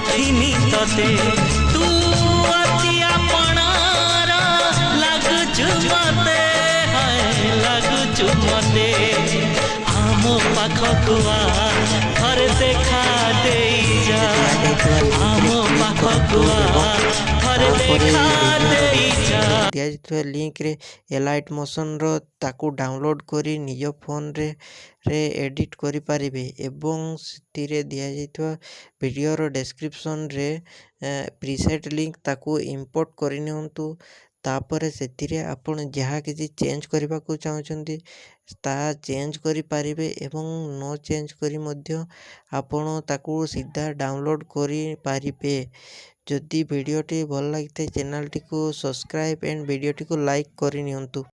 ଦେଖିନି ତତେ ତୁ ଅତି ଆପଣାର ଲାଗୁଛୁ ମତେ ଲାଗୁଛୁ ମତେ ଆମ ପାଖକୁ ଆ ଥରେ ଦେଖା ଦେଇଯା ଆମ ପାଖକୁ ଆ ଥରେ ଦେଖା ଦେଇଯା। ଦିଆଯାଇଥିବା ଲିଙ୍କରେ ଏଲାଇଟ୍ ମୋସନ୍ର ତାକୁ ଡାଉନଲୋଡ଼ କରି ନିଜ ଫୋନରେ ଏଡ଼ିଟ୍ କରିପାରିବେ ଏବଂ ସେଥିରେ ଦିଆଯାଇଥିବା ଭିଡ଼ିଓର ଡେସ୍କ୍ରିପସନ୍ରେ ପ୍ରିସେଟ୍ ଲିଙ୍କ ତାକୁ ଇମ୍ପୋର୍ଟ କରିନିଅନ୍ତୁ। ତାପରେ ସେଥିରେ ଆପଣ ଯାହା କିଛି ଚେଞ୍ଜ କରିବାକୁ ଚାହୁଁଛନ୍ତି ତାହା ଚେଞ୍ଜ କରିପାରିବେ ଏବଂ ନ ଚେଞ୍ଜ କରି ମଧ୍ୟ ଆପଣ ତାକୁ ସିଧା ଡାଉନଲୋଡ଼ କରିପାରିବେ। ଯଦି ଭିଡ଼ିଓଟି ଭଲ ଲାଗିଥାଏ ଚ୍ୟାନେଲଟିକୁ ସବସ୍କ୍ରାଇବ୍ ଏଣ୍ଡ ଭିଡ଼ିଓଟିକୁ ଲାଇକ୍ କରିନିଅନ୍ତୁ।